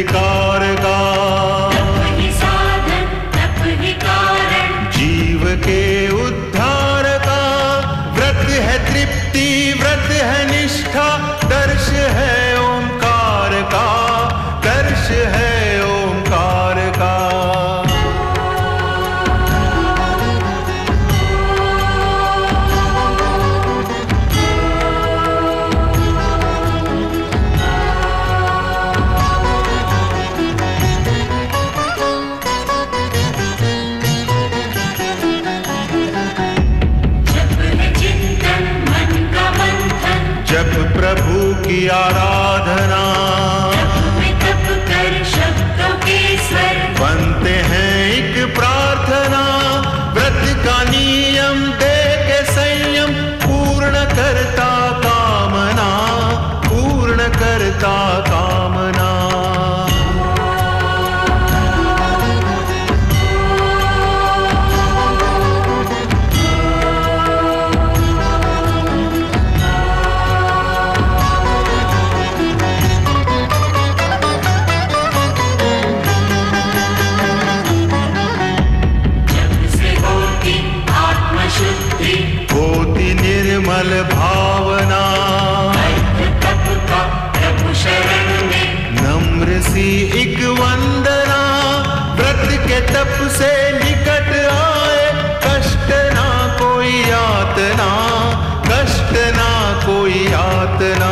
विकार का, तप ही साधन तप ही कारण, जीव के उद्धार का। व्रत है तृप्ति व्रत है निष्ठा, दर्श है ओंकार का, दर्श है ओंकार का। जप प्रभु की आराधना, तप कर शब्दों के स्वर, बनते हैं एक प्रार्थना। व्रत का नियम दे के संयम, पूर्ण करता कामना, पूर्ण करता कामना। होती निर्मल भावना, तप का प्रभु शरण में, नम्र सी एक वंदना। व्रत के तप से निकट आए, कष्ट ना कोई यातना, कष्ट ना कोई यातना।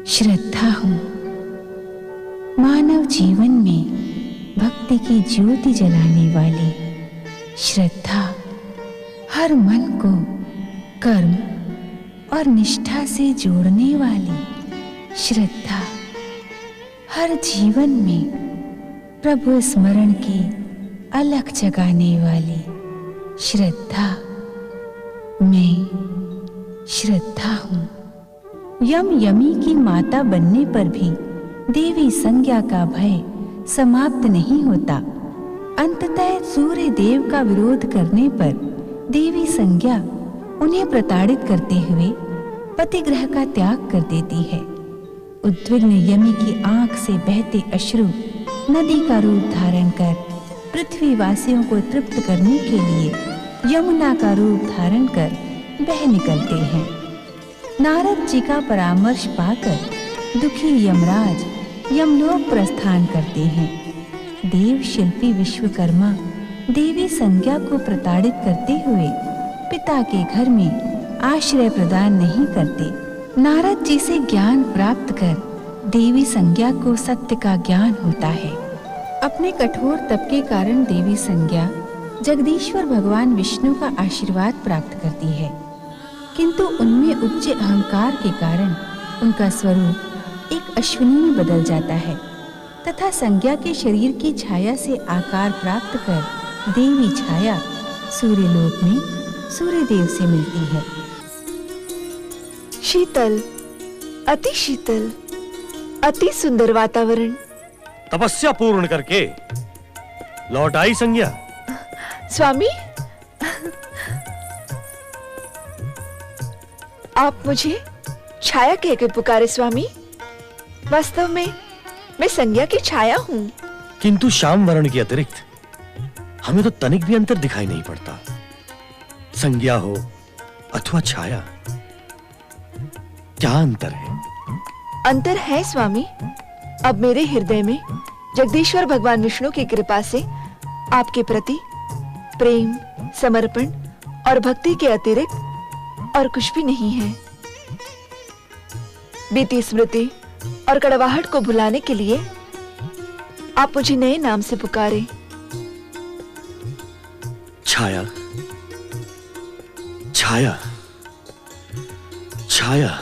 श्रद्धा हूँ। मानव जीवन में भक्ति की ज्योति जलाने वाली श्रद्धा हर मन को कर्म और निष्ठा से जोड़ने वाली श्रद्धा हर जीवन में प्रभु स्मरण की अलख जगाने वाली श्रद्धा। मैं श्रद्धा हूँ। यम यमी की माता बनने पर भी देवी संज्ञा का भय समाप्त नहीं होता। अंततः सूर्य देव का विरोध करने पर देवी संज्ञा उन्हें प्रताड़ित करते हुए पतिग्रह का त्याग कर देती है। उद्विग्न यमी की आंख से बहते अश्रु नदी का रूप धारण कर पृथ्वीवासियों को तृप्त करने के लिए यमुना का रूप धारण कर बह निकलते हैं। नारद जी का परामर्श पाकर दुखी यमराज यमलोक प्रस्थान करते हैं। देव शिल्पी विश्वकर्मा देवी संज्ञा को प्रताड़ित करते हुए पिता के घर में आश्रय प्रदान नहीं करते। नारद जी से ज्ञान प्राप्त कर देवी संज्ञा को सत्य का ज्ञान होता है। अपने कठोर तप के कारण देवी संज्ञा जगदीश्वर भगवान विष्णु का आशीर्वाद प्राप्त करती है, किंतु उनमें उपजे अहंकार के कारण उनका स्वरूप एक अश्विनी में बदल जाता है तथा संज्ञा के शरीर की छाया से आकार प्राप्त कर देवी छाया सूर्यलोक में सूर्यदेव से मिलती है। शीतल, अति शीतल, अति सुंदर वातावरण। तपस्या पूर्ण करके लौट आई संज्ञा। स्वामी, आप मुझे छाया कह के पुकारे स्वामी। वास्तव में मैं संज्ञा की छाया हूँ। किंतु श्याम वर्ण के अतिरिक्त हमें तो तनिक भी अंतर दिखाई नहीं पड़ता। संज्ञा हो अथवा छाया, क्या अंतर है? अंतर है स्वामी। अब मेरे हृदय में जगदीश्वर भगवान विष्णु की कृपा से आपके प्रति प्रेम, समर्पण और भक्ति के अतिरिक्त और कुछ भी नहीं है। बीती स्मृति और कड़वाहट को भुलाने के लिए आप मुझे नए नाम से पुकारे। छाया, छाया, छाया।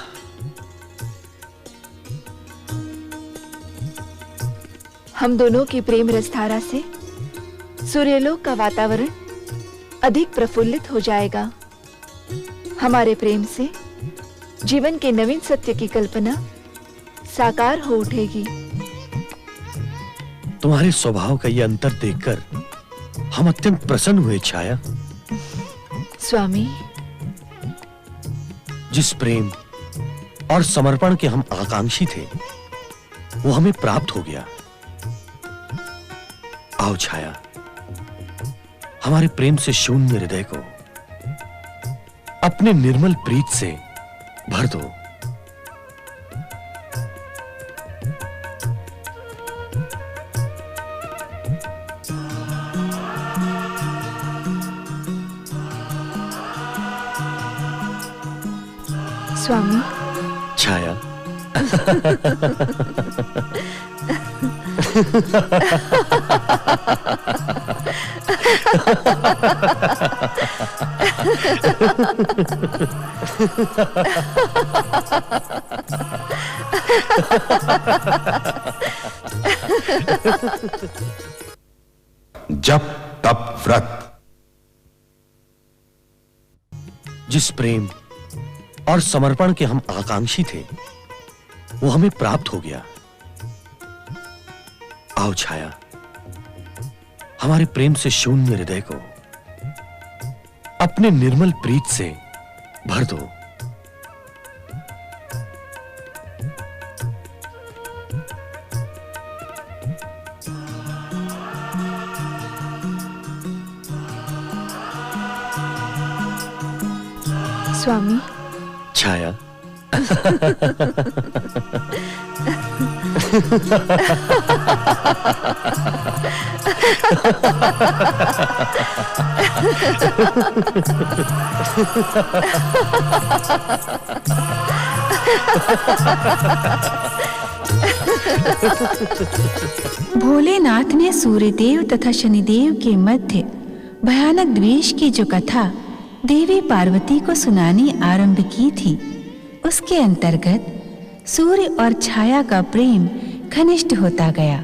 हम दोनों की प्रेम रसधारा से सूर्यलोक का वातावरण अधिक प्रफुल्लित हो जाएगा। हमारे प्रेम से जीवन के नवीन सत्य की कल्पना साकार हो उठेगी। तुम्हारे स्वभाव का यह अंतर देखकर हम अत्यंत प्रसन्न हुए छाया। स्वामी, जिस प्रेम और समर्पण के हम आकांक्षी थे वो हमें प्राप्त हो गया। आओ छाया, हमारे प्रेम से शून्य हृदय को अपने निर्मल प्रीत से भर दो। स्वामी, छाया, जप तप व्रत। जिस प्रेम और समर्पण के हम आकांक्षी थे वो हमें प्राप्त हो गया। आओ छाया, हमारे प्रेम से शून्य हृदय को अपने निर्मल प्रीत से भर दो। स्वामी, छाया, भोलेनाथ ने सूर्यदेव तथा शनिदेव के मध्य भयानक द्वेष की जो कथा देवी पार्वती को सुनानी आरंभ की थी, उसके अंतर्गत सूर्य और छाया का प्रेम घनिष्ठ होता गया।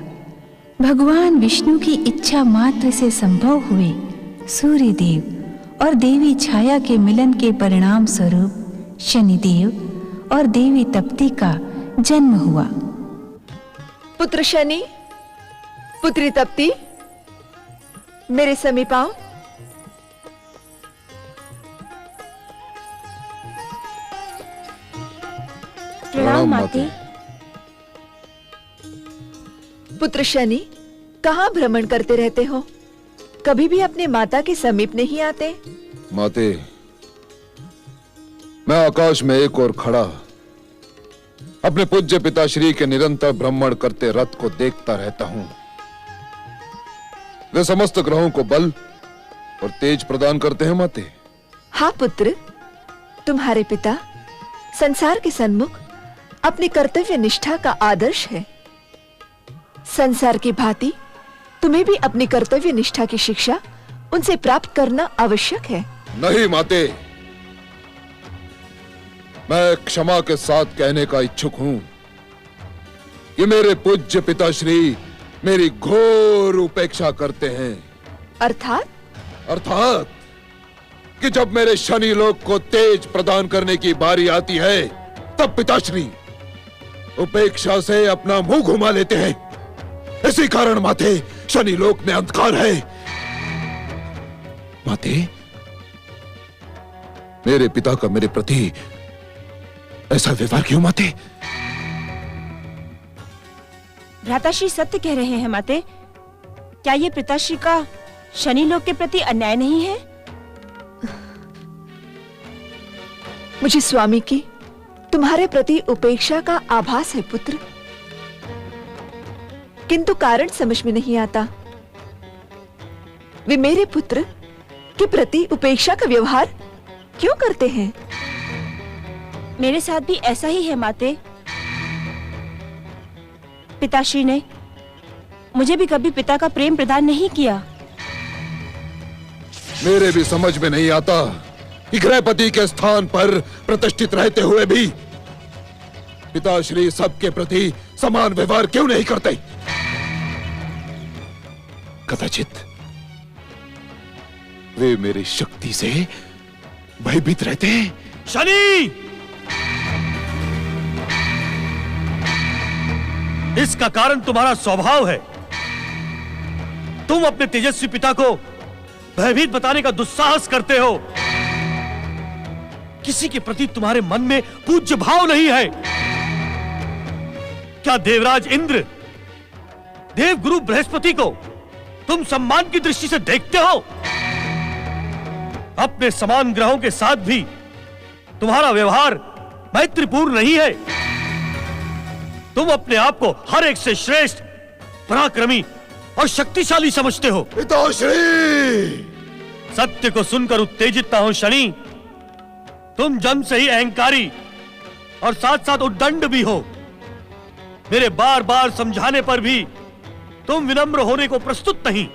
भगवान विष्णु की इच्छा मात्र से संभव हुए सूर्यदेव और देवी छाया के मिलन के परिणाम स्वरूप शनिदेव और देवी तप्ती का जन्म हुआ। पुत्र शनि, पुत्री तप्ती, मेरे समीप आओ। प्रणाम माते। पुत्र शनि, कहाँ भ्रमण करते रहते हो? कभी भी अपने माता के समीप नहीं आते। माते, मैं आकाश में एक और खड़ा अपने पूज्य पिताश्री के निरंतर भ्रमण करते रथ को देखता रहता हूं। वे समस्त ग्रहों को बल और तेज प्रदान करते हैं माते। हाँ पुत्र, तुम्हारे पिता संसार के सन्मुख अपनी कर्तव्य निष्ठा का आदर्श है। संसार की भांति तुम्हें भी अपनी कर्तव्य निष्ठा की शिक्षा उनसे प्राप्त करना आवश्यक है। नहीं माते, मैं क्षमा के साथ कहने का इच्छुक हूं कि मेरे पूज्य पिताश्री मेरी घोर उपेक्षा करते हैं। अर्थात कि जब मेरे शनि लोक को तेज प्रदान करने की बारी आती है तब पिताश्री उपेक्षा से अपना मुंह घुमा लेते हैं। इसी कारण माते शनि लोक में अंधकार है। माते, मेरे पिता का मेरे प्रति ऐसा व्यवहार क्यों माते? भ्राताश्री सत्य कह रहे हैं माते। क्या ये पिताश्री का शनि लोक के प्रति अन्याय नहीं है? मुझे स्वामी की तुम्हारे प्रति उपेक्षा का आभास है पुत्र, किंतु कारण समझ में नहीं आता। वे मेरे पुत्र के प्रति उपेक्षा का व्यवहार क्यों करते हैं? मेरे साथ भी ऐसा ही है माते। पिताश्री ने मुझे भी कभी पिता का प्रेम प्रदान नहीं किया। मेरे भी समझ में नहीं आता कि गृहपति के स्थान पर प्रतिष्ठित रहते हुए भी पिताश्री सबके प्रति समान व्यवहार क्यों नहीं करते। कदाचित वे मेरी शक्ति से भयभीत रहते हैं। शनि, इसका कारण तुम्हारा स्वभाव है। तुम अपने तेजस्वी पिता को भयभीत बताने का दुस्साहस करते हो। किसी के प्रति तुम्हारे मन में पूज्य भाव नहीं है। क्या देवराज इंद्र, देवगुरु बृहस्पति को तुम सम्मान की दृष्टि से देखते हो? अपने समान ग्रहों के साथ भी तुम्हारा व्यवहार मैत्रीपूर्ण नहीं है। तुम अपने आप को हर एक से श्रेष्ठ, पराक्रमी और शक्तिशाली समझते हो। पिताश्री! सत्य को सुनकर उत्तेजित ना हो शनि। तुम जन्म से ही अहंकारी और साथ साथ उद्दंड भी हो। मेरे बार बार समझाने पर भी तुम विनम्र होने को प्रस्तुत नहीं।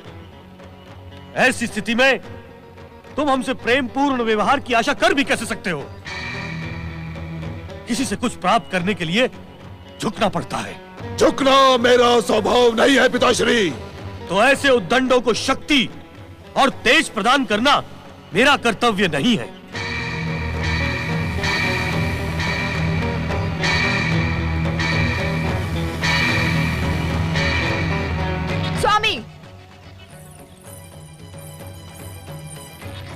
ऐसी स्थिति में तुम हमसे प्रेम पूर्ण व्यवहार की आशा कर भी कैसे सकते हो? किसी से कुछ प्राप्त करने के लिए झुकना पड़ता है। झुकना मेरा स्वभाव नहीं है पिताश्री। तो ऐसे उद्दंडों को शक्ति और तेज प्रदान करना मेरा कर्तव्य नहीं है। स्वामी,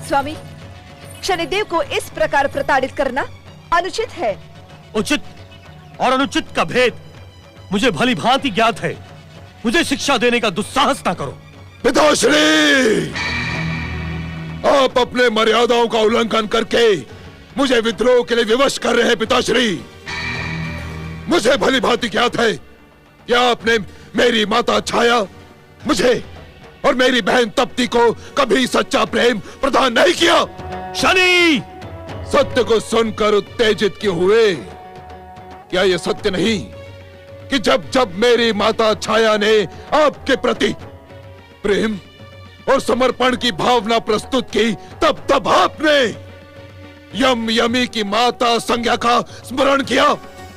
स्वामी, शनिदेव को इस प्रकार प्रताड़ित करना अनुचित है। उचित और अनुचित का भेद मुझे भली भांति ज्ञात है। मुझे शिक्षा देने का दुस्साहस ना करो। पिताश्री! आप अपने मर्यादाओं का उल्लंघन करके मुझे विद्रोह के लिए विवश कर रहे हैं पिताश्री। मुझे भली भांति ज्ञात है कि आपने मेरी माता छाया, मुझे और मेरी बहन तप्ती को कभी सच्चा प्रेम प्रदान नहीं किया। शनि! सत्य को सुनकर उत्तेजित क्यों हुए? क्या यह सत्य नहीं कि जब जब मेरी माता छाया ने आपके प्रति प्रेम और समर्पण की भावना प्रस्तुत की, तब तब आपने यम यमी की माता संज्ञा का स्मरण किया?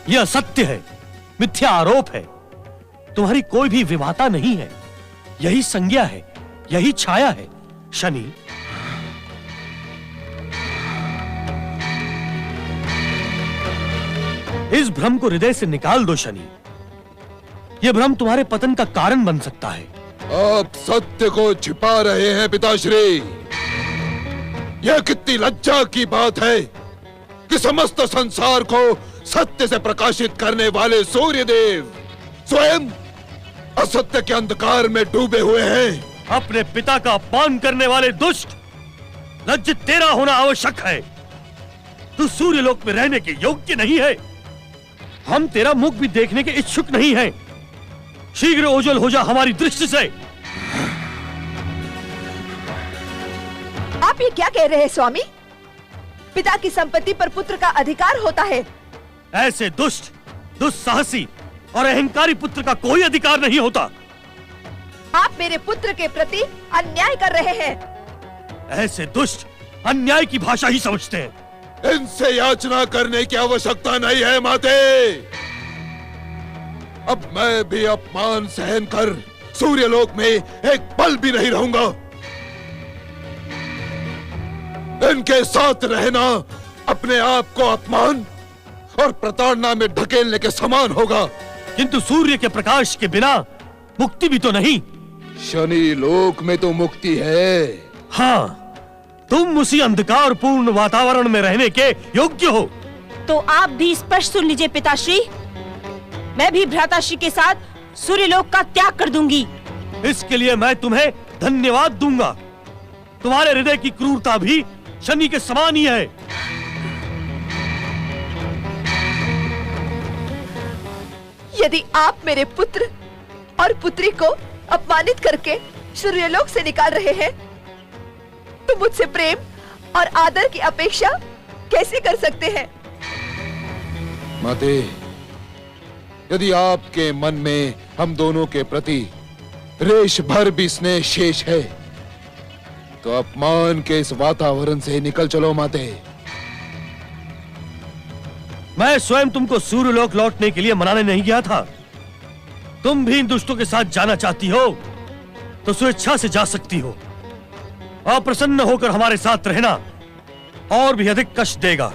यह सत्य है, मिथ्या आरोप है। तुम्हारी कोई भी विमाता नहीं है। यही संज्ञा है, यही छाया है। शनि, इस भ्रम को हृदय से निकाल दो शनि। यह भ्रम तुम्हारे पतन का कारण बन सकता है। आप सत्य को छिपा रहे हैं पिताश्री। यह कितनी लज्जा की बात है कि समस्त संसार को सत्य से प्रकाशित करने वाले सूर्यदेव स्वयं असत्य के अंधकार में डूबे हुए हैं। अपने पिता का अपमान करने वाले दुष्ट, लज्जित तेरा होना आवश्यक है। तू सूर्यलोक में रहने के योग्य नहीं है। हम तेरा मुख भी देखने के इच्छुक नहीं हैं। शीघ्र ओझल हो जा हमारी दृष्टि से। आप ये क्या कह रहे हैं स्वामी? पिता की संपत्ति पर पुत्र का अधिकार होता है। ऐसे दुष्ट, दुस्साहसी और अहंकारी पुत्र का कोई अधिकार नहीं होता। आप मेरे पुत्र के प्रति अन्याय कर रहे हैं। ऐसे दुष्ट अन्याय की भाषा ही समझते हैं। इनसे याचना करने की आवश्यकता नहीं है माते। अब मैं भी अपमान सहन कर सूर्यलोक में एक पल भी नहीं रहूंगा। इनके साथ रहना अपने आप को अपमान और प्रताड़ना में ढकेलने के समान होगा। किंतु सूर्य के प्रकाश के बिना मुक्ति भी तो नहीं। शनि लोक में तो मुक्ति है। हाँ, तुम उसी अंधकार पूर्ण वातावरण में रहने के योग्य हो। तो आप भी स्पष्ट सुन लीजिए पिताश्री, मैं भी भ्राताश्री के साथ सूर्यलोक का त्याग कर दूंगी। इसके लिए मैं तुम्हें धन्यवाद दूंगा। तुम्हारे हृदय की क्रूरता भी शनि के समान ही है। यदि आप मेरे पुत्र और पुत्री को अपमानित करके सूर्यलोक से निकाल रहे हैं, तो मुझसे प्रेम और आदर की अपेक्षा कैसे कर सकते हैं? माते, यदि आपके मन में हम दोनों के प्रति रेश भर भी स्नेह शेष है, तो अपमान के इस वातावरण से निकल चलो माते। मैं स्वयं तुमको सूर्यलोक लौटने के लिए मनाने नहीं गया था। तुम भी इन दुष्टों के साथ जाना चाहती हो। तो स्वेच्छा से जा सकती हो। अप्रसन्न होकर हमारे साथ रहना और भी अधिक कष्ट देगा।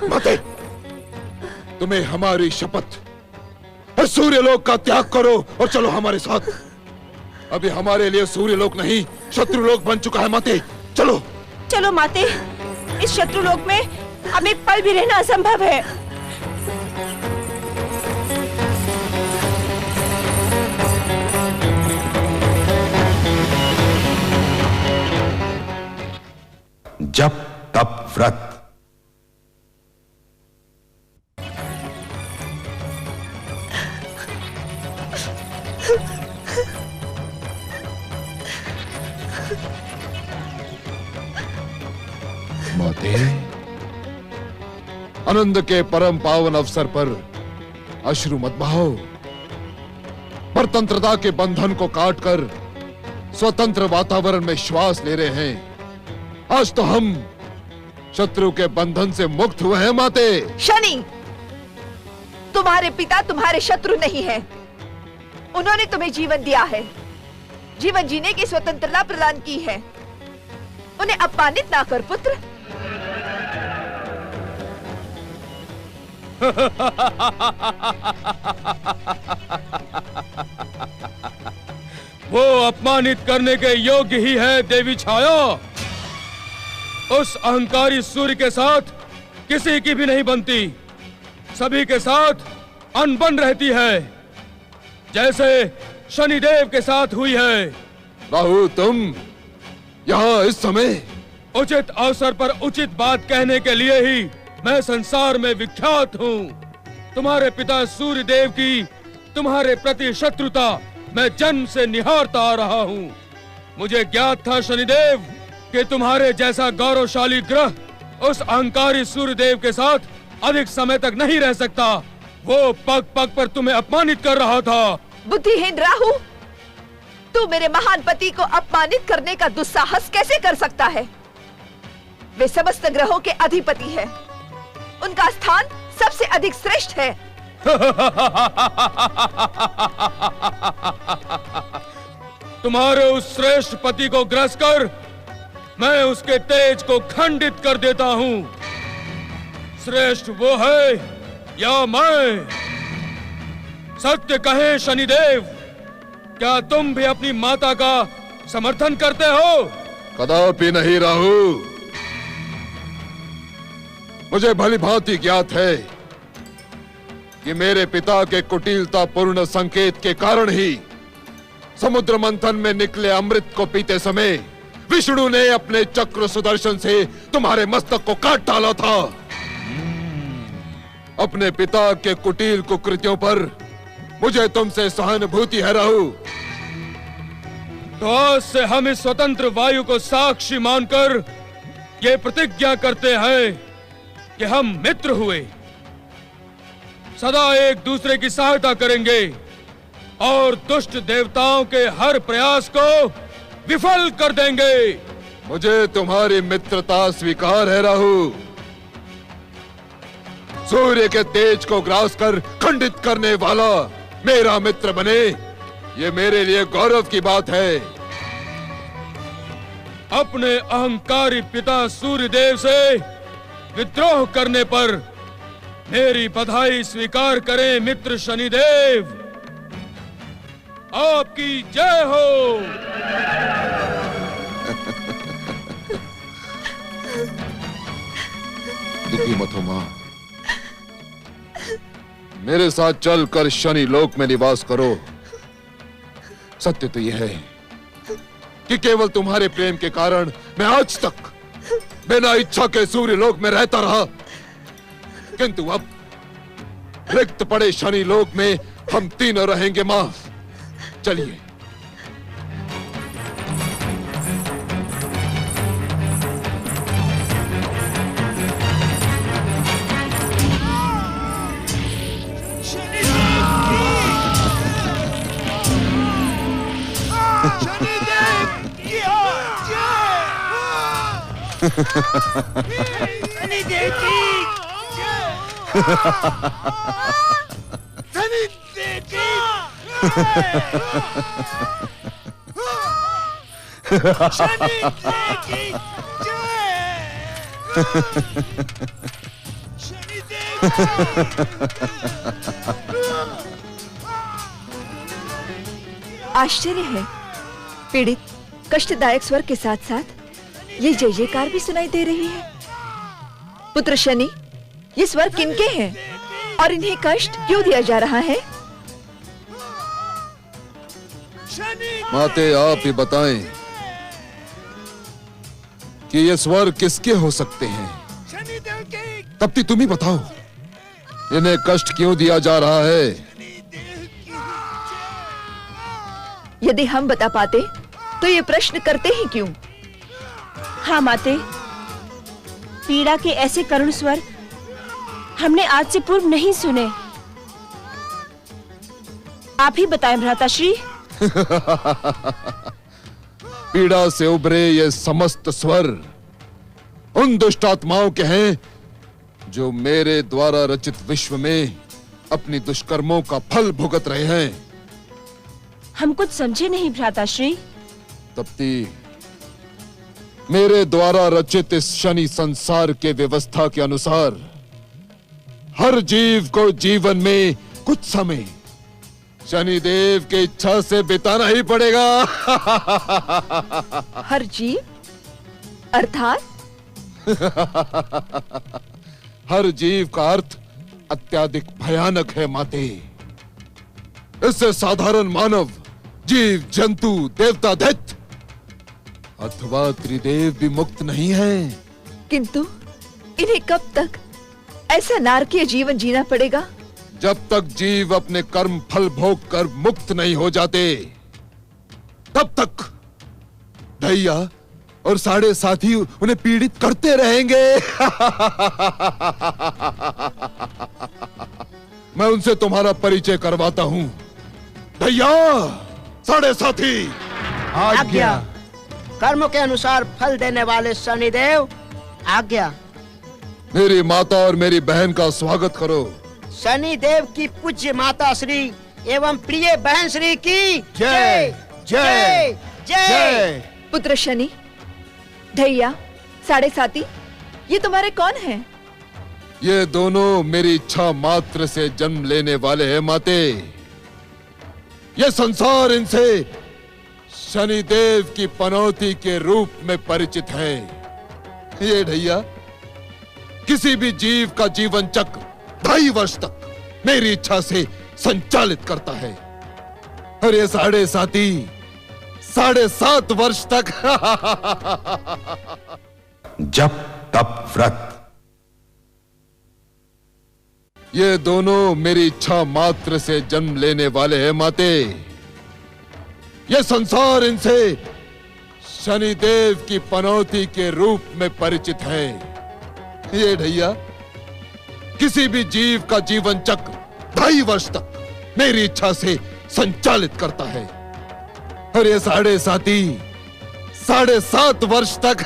माते, तुम्हें हमारी शपथ, सूर्यलोक का त्याग करो और चलो हमारे साथ। अभी हमारे लिए सूर्यलोक नहीं, शत्रुलोक बन चुका है। माते चलो। चलो माते, इस शत्रुलोक में अब एक पल भी रहना असंभव है। जप तप व्रत। माते, आनंद के परम पावन अवसर पर अश्रु मत बहाओ। परतंत्रता के बंधन को काटकर स्वतंत्र वातावरण में श्वास ले रहे हैं। आज तो हम शत्रु के बंधन से मुक्त हुए हैं। माते, शनि, तुम्हारे पिता तुम्हारे शत्रु नहीं है। उन्होंने तुम्हें जीवन दिया है, जीवन जीने की स्वतंत्रता प्रदान की है। उन्हें अपमानित ना कर पुत्र। वो अपमानित करने के योग्य ही है देवी छाया। उस अहंकारी सूर्य के साथ किसी की भी नहीं बनती, सभी के साथ अनबन रहती है, जैसे शनिदेव के साथ हुई है। राहु, तुम यहाँ इस समय उचित अवसर पर उचित बात कहने के लिए ही मैं संसार में विख्यात हूँ। तुम्हारे पिता सूर्य देव की तुम्हारे प्रति शत्रुता मैं जन्म से निहारता आ रहा हूँ। मुझे ज्ञात था शनिदेव कि तुम्हारे जैसा गौरवशाली ग्रह उस अहंकारी सूर्य देव के साथ अधिक समय तक नहीं रह सकता। वो पग पग पर तुम्हें अपमानित कर रहा था। बुद्धिहीन राहु, तू मेरे महान पति को अपमानित करने का दुस्साहस कैसे कर सकता है? वे समस्त ग्रहों के अधिपति हैं। उनका स्थान सबसे अधिक श्रेष्ठ है। तुम्हारे उस श्रेष्ठ पति को ग्रस कर मैं उसके तेज को खंडित कर देता हूँ। श्रेष्ठ वो है या मैं? सत्य कहे शनिदेव, क्या तुम भी अपनी माता का समर्थन करते हो? कदापि नहीं राहु। मुझे भली भांति ज्ञात है कि मेरे पिता के कुटिलता पूर्ण संकेत के कारण ही समुद्र मंथन में निकले अमृत को पीते समय विष्णु ने अपने चक्र सुदर्शन से तुम्हारे मस्तक को काट डाला था। अपने पिता के कुटिल कुकृत्यों पर मुझे तुमसे सहानुभूति है राहु। तो आज से हम इस स्वतंत्र वायु को साक्षी मानकर ये प्रतिज्ञा करते हैं कि हम मित्र हुए, सदा एक दूसरे की सहायता करेंगे और दुष्ट देवताओं के हर प्रयास को विफल कर देंगे। मुझे तुम्हारी मित्रता स्वीकार है राहु। सूर्य के तेज को ग्रास कर खंडित करने वाला मेरा मित्र बने, ये मेरे लिए गौरव की बात है। अपने अहंकारी पिता सूर्यदेव से विद्रोह करने पर मेरी बधाई स्वीकार करें मित्र शनिदेव। आपकी जय हो। दुखी मत हो मां, मेरे साथ चलकर शनि लोक में निवास करो। सत्य तो यह है कि केवल तुम्हारे प्रेम के कारण मैं आज तक बिना इच्छा के सूर्य लोक में रहता रहा, किंतु अब रिक्त पड़े शनि लोक में हम तीनों रहेंगे मां। चलिए। आश्चर्य है, पीड़ित कष्टदायक स्वर के साथ साथ ये जय जयकार भी सुनाई दे रही है। पुत्र शनि, ये स्वर किनके हैं और इन्हें कष्ट क्यों दिया जा रहा है? माते, आप ही बताएं कि ये स्वर किसके हो सकते हैं। तप्ती, तुम ही बताओ, इन्हें कष्ट क्यों दिया जा रहा है? यदि हम बता पाते तो ये प्रश्न करते ही क्यों? हाँ माते, पीड़ा के ऐसे करुण स्वर हमने आज से पूर्व नहीं सुने। आप ही बताएं भ्राताश्री। पीड़ा से उभरे ये समस्त स्वर उन दुष्ट आत्माओं के हैं जो मेरे द्वारा रचित विश्व में अपनी दुष्कर्मों का फल भुगत रहे हैं। हम कुछ समझे नहीं भ्राताश्री। तप्ती, मेरे द्वारा रचित इस शनि संसार के व्यवस्था के अनुसार हर जीव को जीवन में कुछ समय शनि देव की इच्छा से बिताना ही पड़ेगा। हर जीव अर्थात? हर जीव का अर्थ अत्यधिक भयानक है माते। इससे साधारण मानव, जीव, जंतु, देवता, दैत्य अथवा त्रिदेव भी मुक्त नहीं है। किंतु इन्हें कब तक ऐसा नारकीय जीवन जीना पड़ेगा? जब तक जीव अपने कर्म फल भोग कर मुक्त नहीं हो जाते, तब तक दैया और साढ़े साथी उन्हें पीड़ित करते रहेंगे। मैं उनसे तुम्हारा परिचय करवाता हूँ। दैया, साढ़े साथी, आज्ञा। कर्म के अनुसार फल देने वाले शनिदेव, आज्ञा। मेरी माता और मेरी बहन का स्वागत करो। शनिदेव की पूज्य माता श्री एवं प्रिय बहन श्री की जय जय जय। पुत्र शनि, दैया, साढ़े साथी, ये तुम्हारे कौन हैं? ये दोनों मेरी इच्छा मात्र से जन्म लेने वाले हैं माते। ये संसार इनसे शनिदेव की पनौती के रूप में परिचित है। ये ढैया किसी भी जीव का जीवन चक्र 2.5 वर्ष तक मेरी इच्छा से संचालित करता है, और ये साढ़े साथी 7.5 वर्ष तक। जप तप व्रत। ये दोनों मेरी इच्छा मात्र से जन्म लेने वाले हैं माते। ये संसार इनसे शनिदेव की पनौती के रूप में परिचित है। ये ढैया किसी भी जीव का जीवन चक्र 2.5 वर्ष तक मेरी इच्छा से संचालित करता है, और ये साढ़े साथी 7.5 वर्ष तक।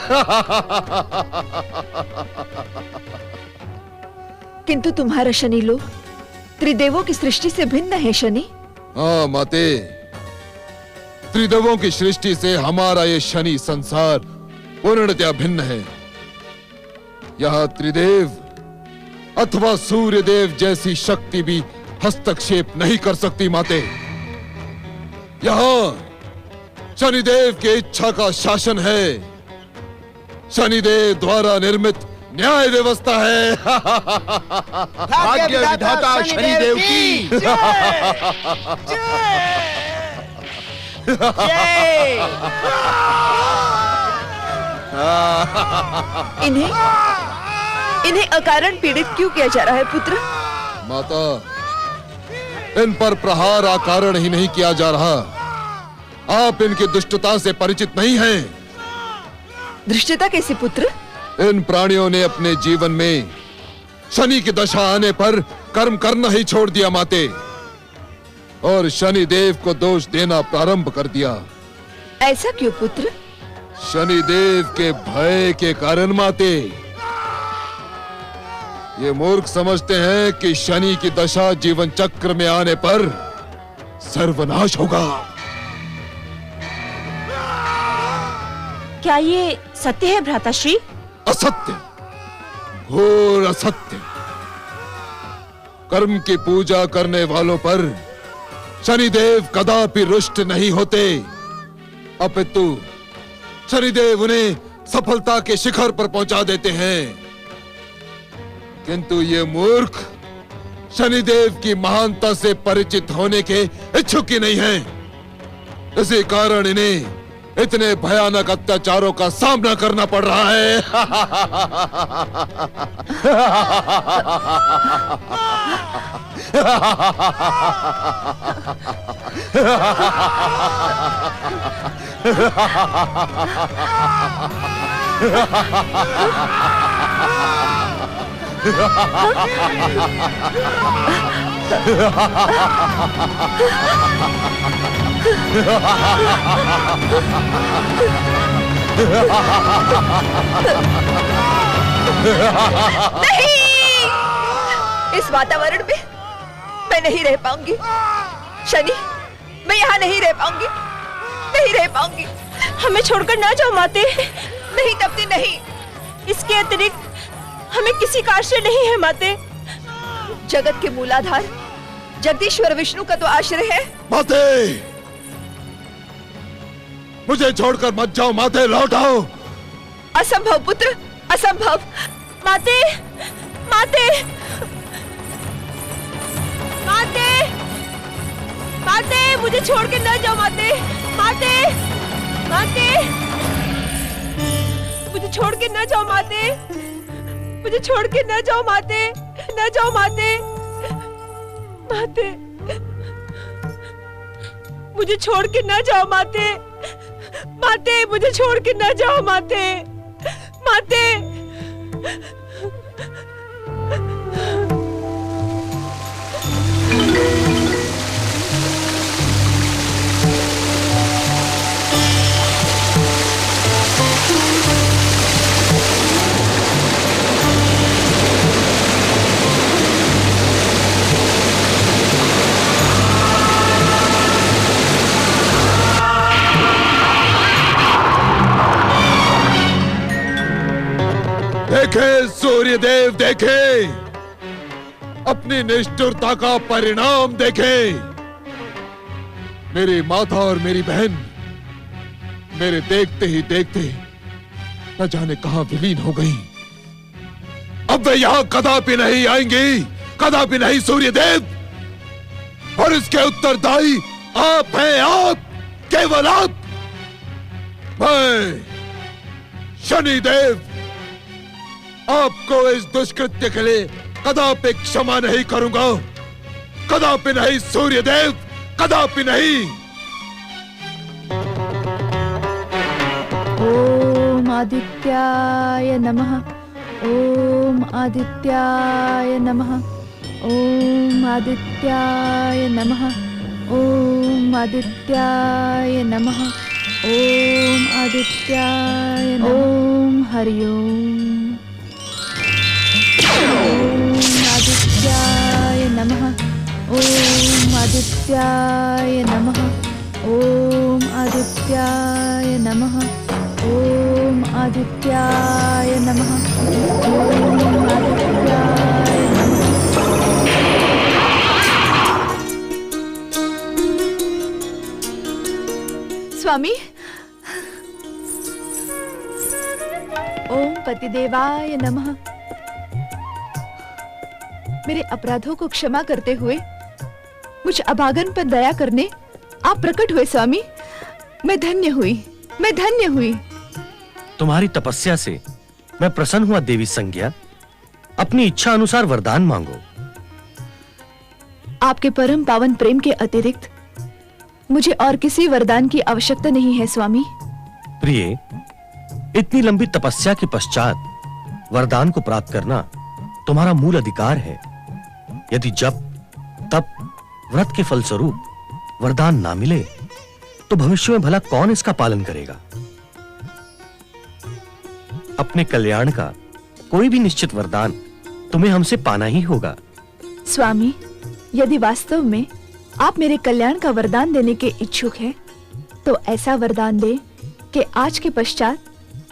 किंतु तुम्हारा शनि लोक त्रिदेवों की सृष्टि से भिन्न है शनि। हाँ माते, त्रिदेवों की सृष्टि से हमारा ये शनि संसार पूर्णतया भिन्न है। यहाँ त्रिदेव अथवा सूर्यदेव जैसी शक्ति भी हस्तक्षेप नहीं कर सकती माते। यहाँ शनिदेव की इच्छा का शासन है। शनिदेव द्वारा निर्मित न्याय व्यवस्था है। भाग्य विधाता शनिदेव की जय। इन्हें अकारण पीड़ित क्यों किया जा रहा है पुत्र? माता, इन पर प्रहार अकारण ही नहीं किया जा रहा। आप इनकी दुष्टता से परिचित नहीं हैं। दुष्टता कैसे पुत्र? इन प्राणियों ने अपने जीवन में शनि की दशा आने पर कर्म करना ही छोड़ दिया माते, और शनि देव को दोष देना प्रारंभ कर दिया। ऐसा क्यों पुत्र? शनि देव के भय के कारण माते। ये मूर्ख समझते हैं कि शनि की दशा जीवन चक्र में आने पर सर्वनाश होगा, क्या ये सत्य है भ्राताश्री? असत्य, घोर असत्य। कर्म की पूजा करने वालों पर शनिदेव कदापि रुष्ट नहीं होते, अपितु शनिदेव उन्हें सफलता के शिखर पर पहुंचा देते हैं। किंतु ये मूर्ख शनिदेव की महानता से परिचित होने के इच्छुक ही नहीं है। इसी कारण इन्हें इतने भयानक अत्याचारों का सामना करना पड़ रहा है। नहीं, इस वातावरण में मैं नहीं रह पाऊंगी। शनि, मैं यहाँ नहीं रह पाऊंगी, नहीं रह पाऊंगी। हमें छोड़कर ना जाओ माते। नहीं तप्ती, नहीं। इसके अतिरिक्त हमें किसी का आश्रय नहीं है माते। जगत के मूलाधार जगदीश्वर विष्णु का तो आश्रय है। माते, मुझे छोड़कर मत जाओ माते, लौट आओ। असंभव पुत्र, असंभव। माते, माते, माते, माते, मुझे छोड़ के न जाओ माते, माते, माते, मुझे छोड़ के न जाओ माते, मुझे छोड़ के न जाओ माते, न जाओ माते, माते, मुझे छोड़ के न जाओ माते, माते, मुझे छोड़ के न जाओ माते, माते। देखे सूर्यदेव, देखे अपनी निष्ठुरता का परिणाम, देखे। मेरी माता और मेरी बहन मेरे देखते ही देखते न जाने कहां विलीन हो गई। अब वे यहां कदापि नहीं आएंगी, कदापि नहीं सूर्यदेव। और इसके उत्तरदायी आप हैं, आप, केवल आप। मैं शनिदेव आपको इस दुष्कृत्य के लिए कदापि क्षमा नहीं करूंगा, कदापि नहीं सूर्यदेव, कदापि नहीं। ओम आदित्याय नमः, ओम आदित्याय नमः, ओम आदित्याय नमः, ओम आदित्याय नमः, ओम आदित्याय नमः, ओम हरि ओम। ओम आदित्याय नमः, ओम आदित्याय नमः, ओम आदित्याय नमः, ओम आदित्याय नमः, ओम आदित्याय नमः। स्वामी, ओम पतिदेवाय नमः। मेरे अपराधों को क्षमा करते हुए मुझ अभागन पर दया करने आप प्रकट हुए स्वामी। मैं धन्य हुई, मैं धन्य हुई। तुम्हारी तपस्या से मैं प्रसन्न हुआ देवी संज्ञा। अपनी इच्छा अनुसार वरदान मांगो। आपके परम पावन प्रेम के अतिरिक्त मुझे और किसी वरदान की आवश्यकता नहीं है स्वामी। प्रिय, इतनी लंबी तपस्या के पश्चात वरदान को प्राप्त करना तुम्हारा मूल अधिकार है। यदि जब तब व्रत के फलस्वरूप वरदान ना मिले तो भविष्य में भला कौन इसका पालन करेगा? अपने कल्याण का कोई भी निश्चित वरदान तुम्हें हमसे पाना ही होगा। स्वामी, यदि वास्तव में आप मेरे कल्याण का वरदान देने के इच्छुक हैं, तो ऐसा वरदान दे कि आज के पश्चात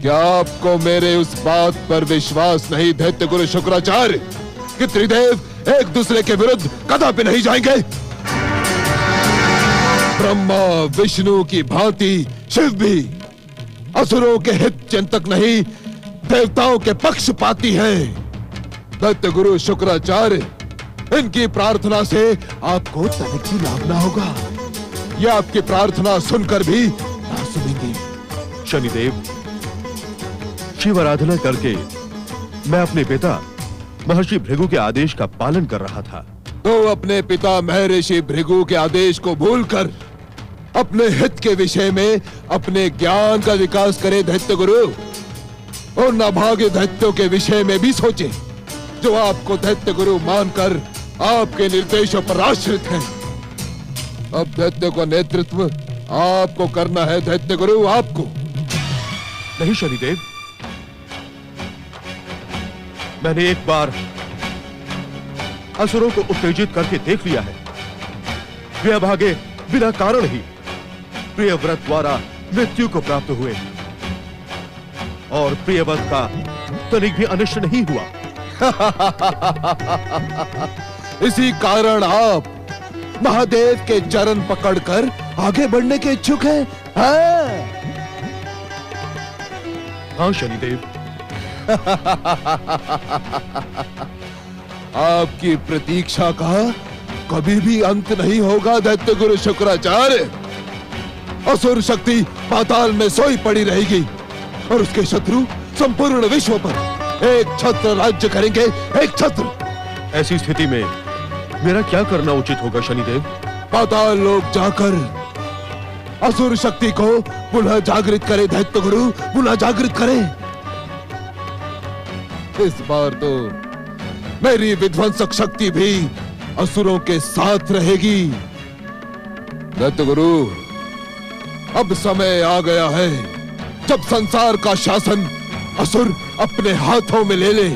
क्या आपको मेरे उस बात पर विश्वास नहीं दैत्य गुरु शुक्राचार्य कि त्रिदेव एक दूसरे के विरुद्ध कदापि नहीं जाएंगे? ब्रह्मा विष्णु की भांति शिव भी असुरों के हित चिंतक नहीं, देवताओं के पक्षपाती हैं। दैत्य गुरु शुक्राचार्य, इनकी प्रार्थना से आपको तनिक भी लाभ ना होगा। यह आपकी प्रार्थना सुनकर भी ना सुनेंगे। शनिदेव, शिव आराधना करके मैं अपने पिता महर्षि भृगु के आदेश का पालन कर रहा था। तो अपने पिता महर्षि भृगु के आदेश को भूलकर अपने हित के विषय में अपने ज्ञान का विकास करे दैत्य गुरु, और नाभागे दैत्यों के विषय में भी सोचे जो आपको दैत्य गुरु मानकर आपके निर्देशों पर आश्रित हैं। अब दैत्य का नेतृत्व आपको करना है दैत्य गुरु, आपको नहीं शनिदेव, मैंने एक बार असुरों को उत्तेजित करके देख लिया है। वे अभागे बिना कारण ही प्रियव्रत द्वारा मृत्यु को प्राप्त हुए और प्रियव्रत का तनिक भी अनिष्ट नहीं हुआ। इसी कारण आप महादेव के चरण पकड़कर आगे बढ़ने के इच्छुक हैं? हाँ शनिदेव। आपकी प्रतीक्षा का कभी भी अंत नहीं होगा दैत्य गुरु शुक्राचार्य। असुर शक्ति पाताल में सोई पड़ी रहेगी और उसके शत्रु संपूर्ण विश्व पर एक छत्र राज्य करेंगे, एक छत्र। ऐसी स्थिति में मेरा क्या करना उचित होगा शनिदेव? पाताल लोक जाकर असुर शक्ति को पुनः जागृत करे दैत्य गुरु, पुनः जागृत करें। इस बार तो मेरी विध्वंसक शक्ति भी असुरों के साथ रहेगी। दैत्य गुरु, अब समय आ गया है जब संसार का शासन असुर अपने हाथों में ले ले।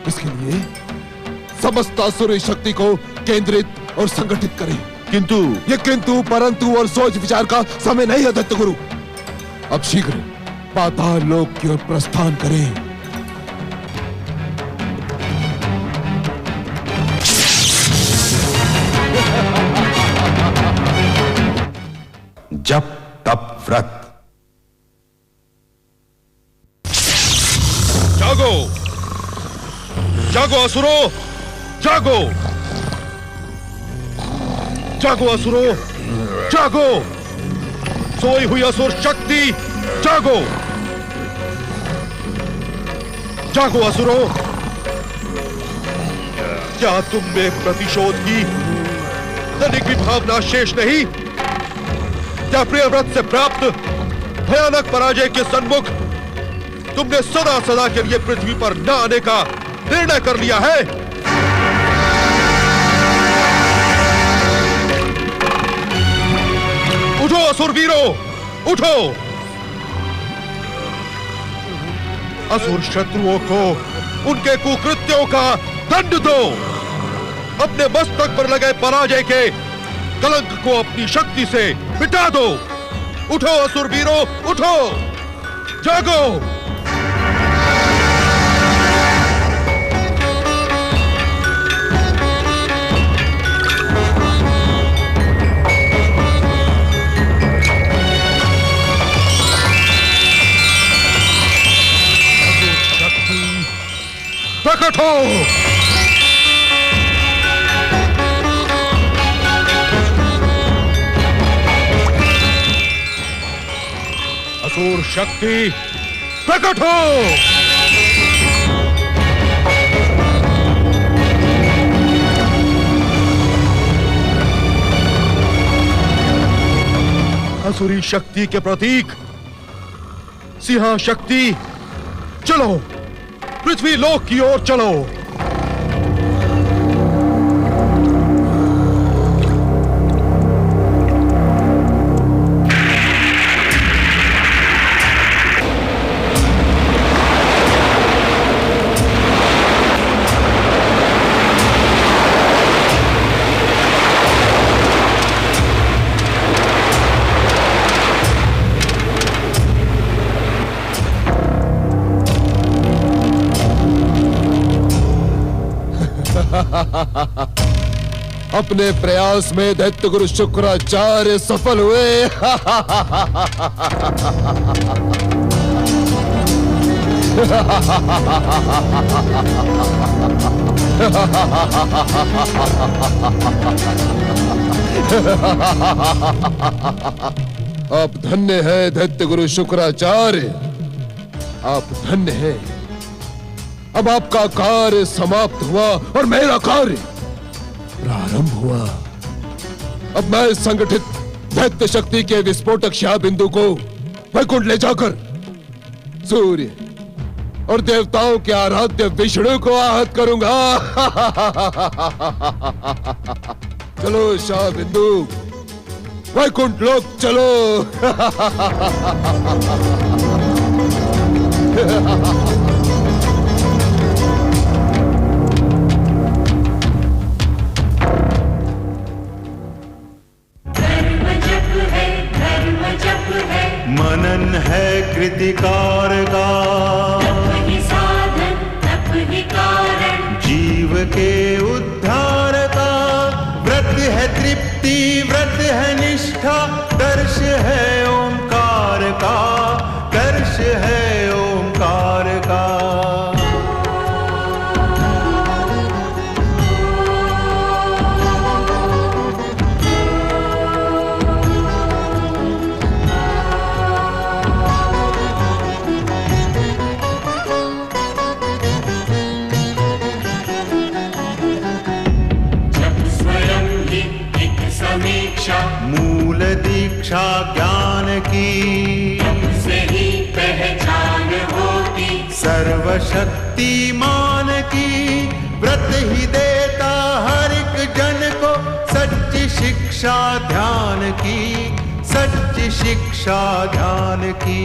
इसके लिए समस्त असुरी शक्ति को केंद्रित और संगठित करें। किंतु ये किंतु परंतु और सोच विचार का समय नहीं है दैत्य गुरु। अब शीघ्र पाताल लोक की ओर प्रस्थान करें। जप तप व्रत। जागो, जागो असुरो, जागो, जागो असुरो, जागो। सोई हुई असुर शक्ति, जागो, जागो असुरो। क्या तुम में प्रतिशोध की तनिक भी भावना शेष नहीं? क्या प्रियव्रत से प्राप्त भयानक पराजय के सन्मुख तुमने सदा सदा के लिए पृथ्वी पर न आने का निर्णय कर लिया है? उठो असुर वीरो, उठो। असुर शत्रुओं को उनके कुकृत्यों का दंड दो। अपने मस्तक पर लगे पराजय के कलंक को अपनी शक्ति से मिटा दो। उठो असुर वीरो, उठो, जागो। शक्ति प्रकट हो। असुर शक्ति प्रकट हो। असुरी शक्ति के प्रतीक सिंहा शक्ति, चलो पृथ्वी लोक की ओर चलो। अपने प्रयास में दैत्य गुरु शुक्राचार्य सफल हुए। आप धन्य है दैत्य गुरु शुक्राचार्य, आप धन्य है। अब आपका कार्य समाप्त हुआ और मेरा कार्य प्रारंभ हुआ। अब मैं संगठित दैत्य शक्ति के विस्फोटक शिहा बिंदु को वैकुंठ ले जाकर सूर्य और देवताओं के आराध्य विष्णु को आहत करूंगा। चलो शाह बिंदु, वैकुंठ लोक चलो। मनन है कृतिकार का, तप ही साधन तप ही कारण, जीव के उद्धार का। व्रत है तृप्ति, व्रत है निष्ठा, दर्श है ओंकार का, दर्श है ओंकार का। मूल दीक्षा ज्ञान की, से ही पहचान होती, सर्वशक्तिमान की। व्रत ही देता हर एक जन को सच्ची शिक्षा ध्यान की, सच्ची शिक्षा ध्यान की।